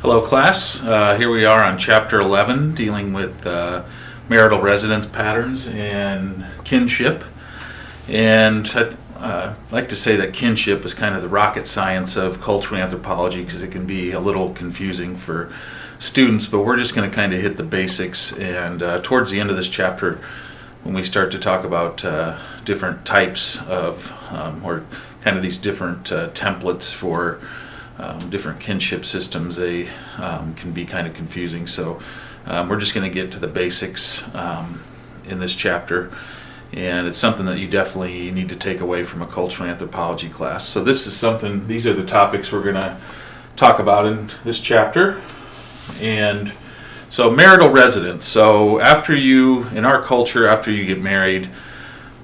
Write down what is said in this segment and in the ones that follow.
Hello class, here we are on chapter 11 dealing with marital residence patterns and kinship. And I'd like to say that kinship is kind of the rocket science of cultural anthropology because it can be a little confusing for students, but we're just going to kind of hit the basics. And towards the end of this chapter, when we start to talk about different types of, or kind of these different templates for different kinship systems, they can be kind of confusing. So we're just going to get to the basics in this chapter, and it's something that you definitely need to take away from a cultural anthropology class. So these are the topics we're going to talk about in this chapter. And so marital residence. So in our culture, after you get married,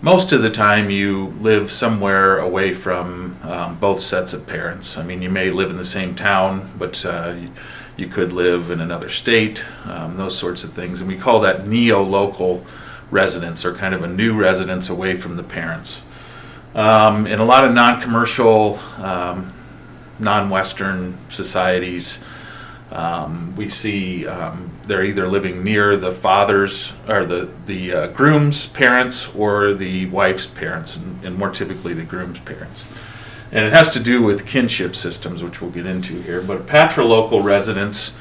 most of the time you live somewhere away from both sets of parents. I mean, you may live in the same town, but you could live in another state, those sorts of things. And we call that neo-local residence, or kind of a new residence away from the parents. In a lot of non-commercial, non-Western societies, we see they're either living near the father's or the groom's parents or the wife's parents, and more typically the groom's parents. And it has to do with kinship systems, which we'll get into here. But patrilocal residence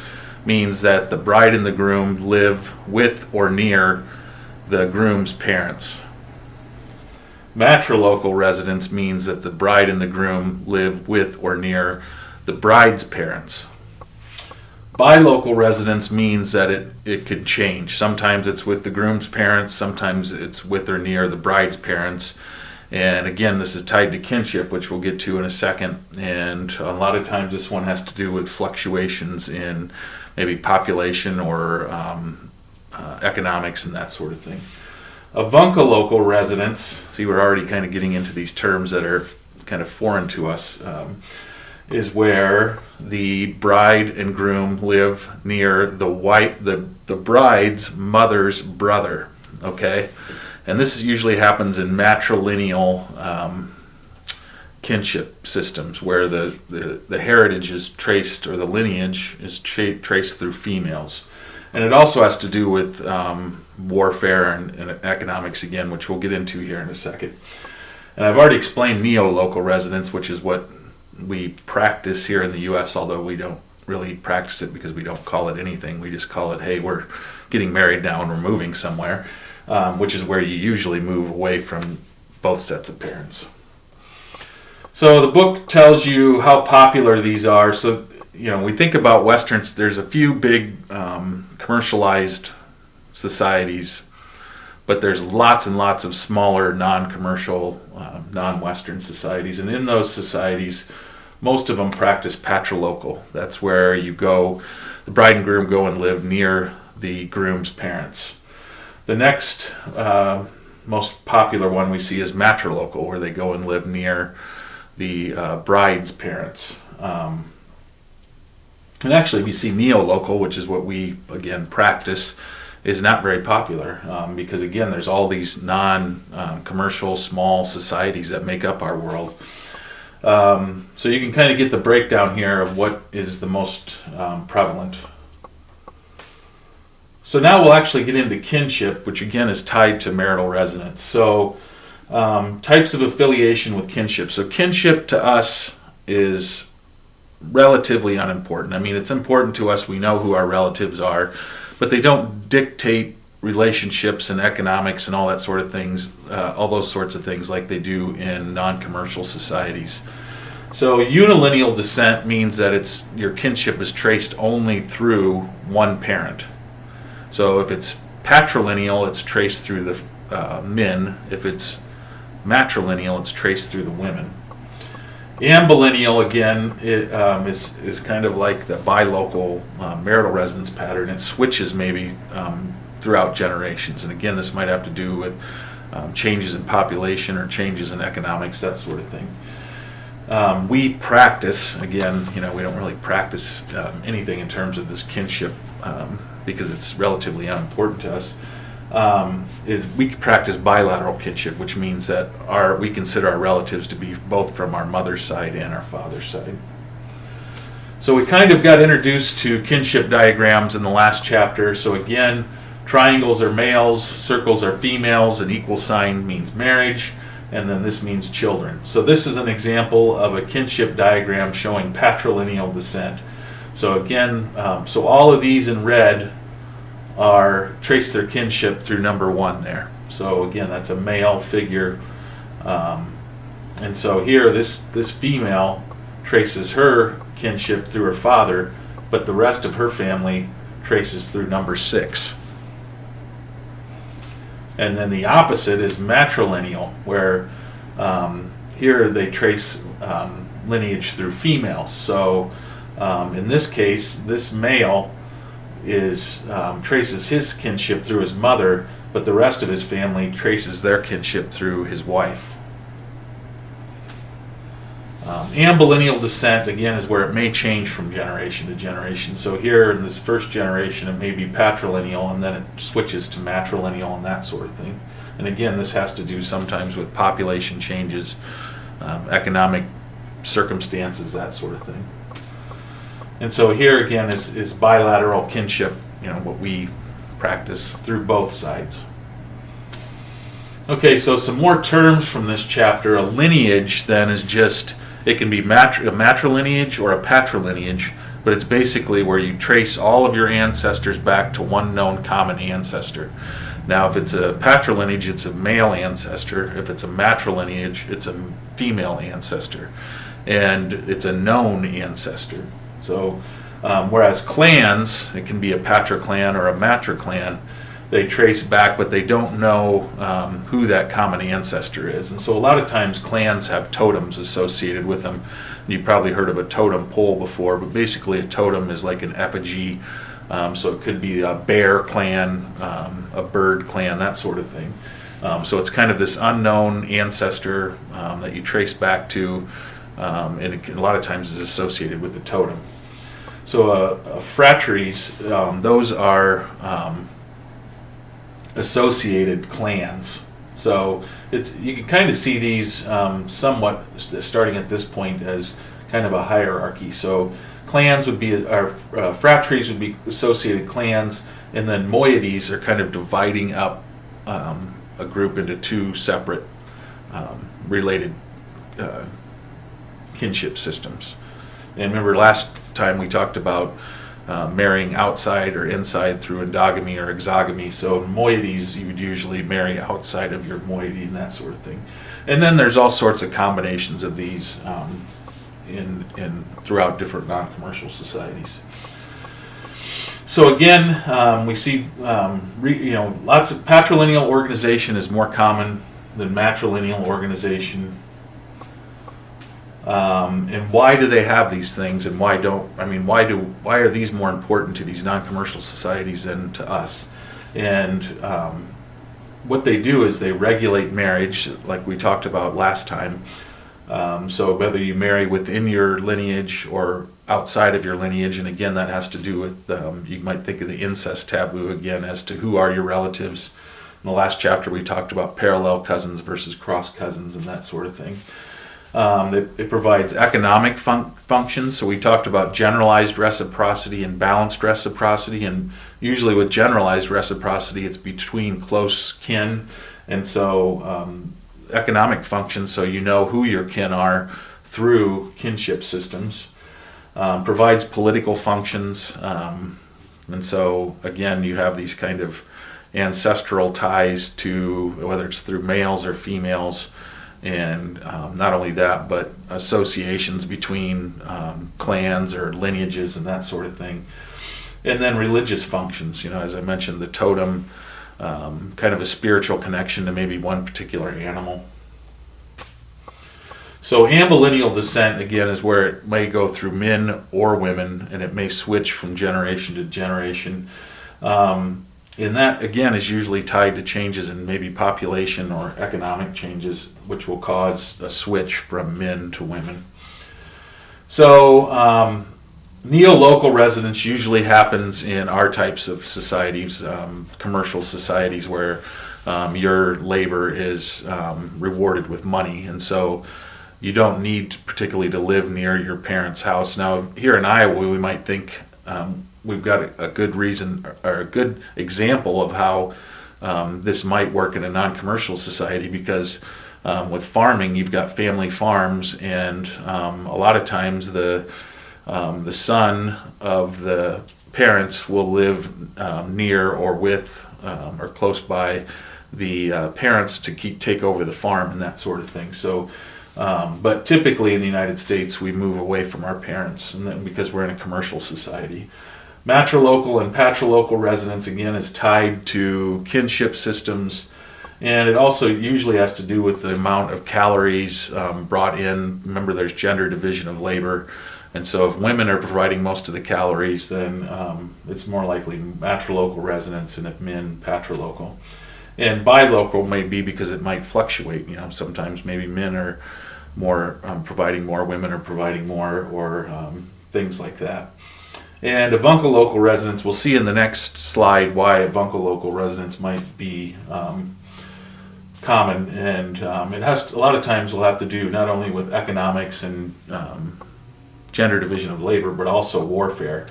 means that the bride and the groom live with or near the groom's parents. Matrilocal residence means that the bride and the groom live with or near the bride's parents. Bilocal residence means that it could change. Sometimes it's with the groom's parents, sometimes it's with or near the bride's parents. And again, this is tied to kinship, which we'll get to in a second. And a lot of times this one has to do with fluctuations in maybe population or economics and that sort of thing. Avunculocal residence, see, we're already kind of getting into these terms that are kind of foreign to us, is where the bride and groom live near the bride's mother's brother. Okay, and this usually happens in matrilineal kinship systems, where the heritage is traced, or the lineage is traced through females. And it also has to do with warfare and economics again, which we'll get into here in a second. And I've already explained neo-local residence, which is what we practice here in the U.S., although we don't really practice it because we don't call it anything. We just call it, hey, we're getting married now and we're moving somewhere, which is where you usually move away from both sets of parents. So the book tells you how popular these are. So, we think about Westerns, there's a few big commercialized societies, but there's lots and lots of smaller non-commercial, non-Western societies. And in those societies, most of them practice patrilocal. That's where the bride and groom go and live near the groom's parents. The next most popular one we see is matrilocal, where they go and live near the bride's parents. And actually, we see neo-local, which is what we, again, practice, is not very popular because, again, there's all these non-commercial small societies that make up our world. So you can kind of get the breakdown here of what is the most prevalent. So now we'll actually get into kinship, which again is tied to marital residence. So types of affiliation with kinship. So kinship to us is relatively unimportant. I mean, it's important to us. We know who our relatives are, but they don't dictate relationships and economics and all that sort of things, all those sorts of things like they do in non-commercial societies. So unilineal descent means that your kinship is traced only through one parent. So if it's patrilineal, it's traced through the men. If it's matrilineal, it's traced through the women. Ambilineal, again, is kind of like the bilocal marital residence pattern. It switches maybe throughout generations. And again, this might have to do with changes in population or changes in economics, that sort of thing. We practice, again, we don't really practice anything in terms of this kinship because it's relatively unimportant to us. Is we practice bilateral kinship, which means that we consider our relatives to be both from our mother's side and our father's side. So we kind of got introduced to kinship diagrams in the last chapter. So again, triangles are males, circles are females, an equal sign means marriage, and then this means children. So this is an example of a kinship diagram showing patrilineal descent. So again, so all of these in red trace their kinship through number 1 there. So again, that's a male figure. And so here, this female traces her kinship through her father, but the rest of her family traces through number 6. And then the opposite is matrilineal, where here they trace lineage through females. So in this case, this male traces his kinship through his mother, but the rest of his family traces their kinship through his wife. Ambilineal descent, again, is where it may change from generation to generation. So here in this first generation, it may be patrilineal, and then it switches to matrilineal and that sort of thing. And again, this has to do sometimes with population changes, economic circumstances, that sort of thing. And so here again is bilateral kinship, what we practice through both sides. Okay, so some more terms from this chapter. A lineage then is just, it can be a matrilineage or a patrilineage, but it's basically where you trace all of your ancestors back to one known common ancestor. Now, if it's a patrilineage, it's a male ancestor. If it's a matrilineage, it's a female ancestor. And it's a known ancestor. So, whereas clans, it can be a patriclan or a matriclan, they trace back, but they don't know who that common ancestor is. And so a lot of times clans have totems associated with them. You've probably heard of a totem pole before, but basically a totem is like an effigy. So it could be a bear clan, a bird clan, that sort of thing. So it's kind of this unknown ancestor that you trace back to, and a lot of times is associated with a totem. So phratries, those are associated clans. So you can kind of see these somewhat starting at this point as kind of a hierarchy. So clans would be, or phratries would be associated clans, and then moieties are kind of dividing up a group into two separate related kinship systems. And remember last time we talked about marrying outside or inside through endogamy or exogamy. So moieties, you would usually marry outside of your moiety and that sort of thing. And then there's all sorts of combinations of these in throughout different non-commercial societies. So again, we see lots of patrilineal organization is more common than matrilineal organization. And why do they have these things, and why are these more important to these non-commercial societies than to us? And what they do is they regulate marriage, like we talked about last time. So whether you marry within your lineage or outside of your lineage, and again that has to do with, you might think of the incest taboo again as to who are your relatives. In the last chapter we talked about parallel cousins versus cross cousins and that sort of thing. It provides economic functions. So we talked about generalized reciprocity and balanced reciprocity, and usually with generalized reciprocity it's between close kin, and so economic functions, so you know who your kin are through kinship systems. Provides political functions, and so again you have these kind of ancestral ties to, whether it's through males or females. And not only that, but associations between clans or lineages and that sort of thing. And then religious functions, as I mentioned, the totem, kind of a spiritual connection to maybe one particular animal. So ambilineal descent, again, is where it may go through men or women, and it may switch from generation to generation. And that, again, is usually tied to changes in maybe population or economic changes, which will cause a switch from men to women. So neo-local residence usually happens in our types of societies, commercial societies, where your labor is rewarded with money. And so you don't need particularly to live near your parents' house. Now, here in Iowa, we might think we've got a good reason or a good example of how this might work in a non-commercial society, because with farming, you've got family farms, and a lot of times the son of the parents will live near or with or close by the parents to take over the farm and that sort of thing. So, but typically in the United States, we move away from our parents, and then because we're in a commercial society. Matrilocal and patrilocal residence, again, is tied to kinship systems, and it also usually has to do with the amount of calories brought in. Remember, there's gender division of labor, and so if women are providing most of the calories, then it's more likely matrilocal residence, and if men, patrilocal. And bilocal may be because it might fluctuate. Sometimes maybe men are more providing more, women are providing more, or things like that. And avunculocal residence, we'll see in the next slide why avunculocal residence might be common, and it has a lot of times will have to do not only with economics and gender division of labor, but also warfare.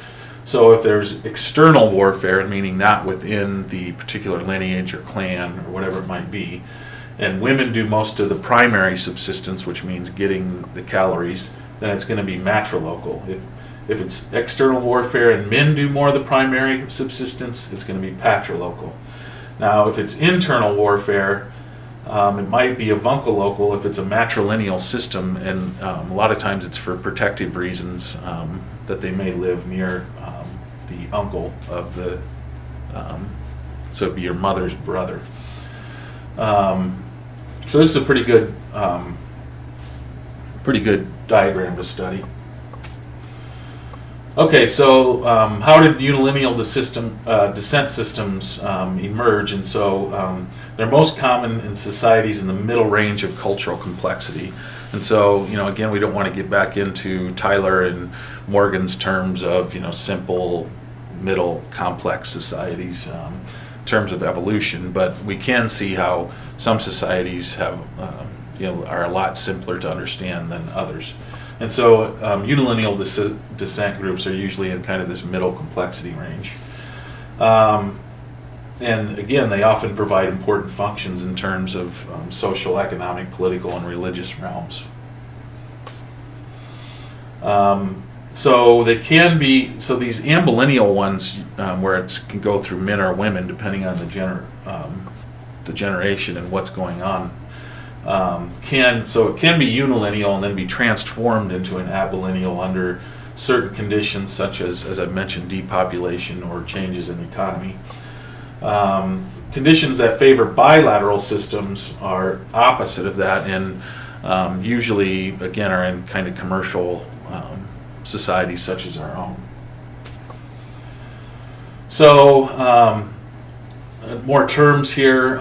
So if there's external warfare, meaning not within the particular lineage or clan or whatever it might be, and women do most of the primary subsistence, which means getting the calories, then it's going to be matrilocal. If it's external warfare and men do more of the primary subsistence, it's going to be patrilocal. Now, if it's internal warfare, it might be avunculocal if it's a matrilineal system, and a lot of times it's for protective reasons that they may live near the uncle of the, so it'd be your mother's brother. So this is a pretty good diagram to study. Okay, so how did unilineal descent systems emerge? And so they're most common in societies in the middle range of cultural complexity. And so, again, we don't want to get back into Tyler and Morgan's terms of, simple, middle, complex societies in terms of evolution, but we can see how some societies have, are a lot simpler to understand than others. And so unilineal descent groups are usually in kind of this middle complexity range. And again, they often provide important functions in terms of social, economic, political, and religious realms. So they can be, so these ambilineal ones, where it can go through men or women depending on the generation and what's going on, it can be unilineal and then be transformed into an abilineal under certain conditions, such as I mentioned, depopulation or changes in the economy. Conditions that favor bilateral systems are opposite of that, and usually, again, are in kind of commercial societies such as our own. So, more terms here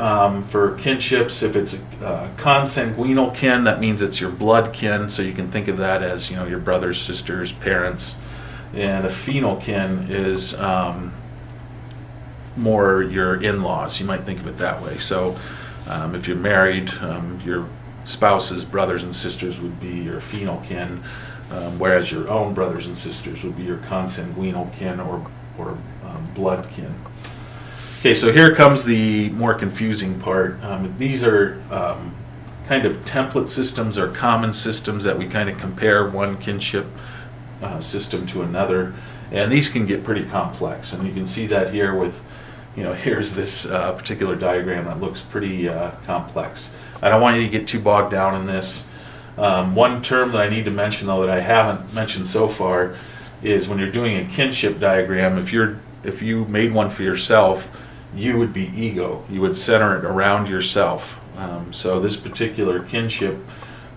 for kinships. If it's a consanguinal kin, that means it's your blood kin, so you can think of that as your brothers, sisters, parents. And a phenol kin is more your in-laws. You might think of it that way. So if you're married, your spouse's brothers and sisters would be your phenol kin, whereas your own brothers and sisters would be your consanguinal kin or blood kin. Okay, so here comes the more confusing part. These are kind of template systems or common systems that we kind of compare one kinship system to another, and these can get pretty complex. And you can see that here with, here's this particular diagram that looks pretty complex. I don't want you to get too bogged down in this. One term that I need to mention, though, that I haven't mentioned so far, is when you're doing a kinship diagram, if you made one for yourself, you would be ego. You would center it around yourself. So this particular kinship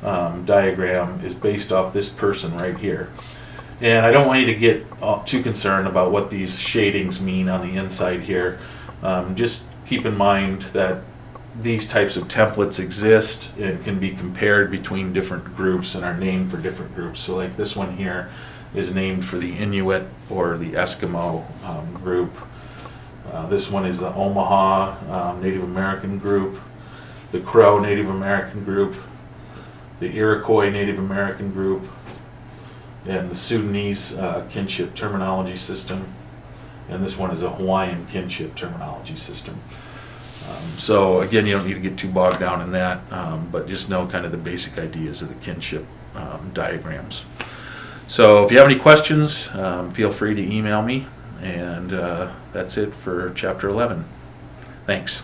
diagram is based off this person right here. And I don't want you to get too concerned about what these shadings mean on the inside here. Just keep in mind that these types of templates exist and can be compared between different groups and are named for different groups. So like this one here is named for the Inuit or the Eskimo group. This one is the Omaha Native American group, the Crow Native American group, the Iroquois Native American group, and the Sudanese Kinship Terminology System, and this one is a Hawaiian Kinship Terminology System. So again, you don't need to get too bogged down in that, but just know kind of the basic ideas of the kinship diagrams. So if you have any questions, feel free to email me, and that's it for Chapter 11. Thanks.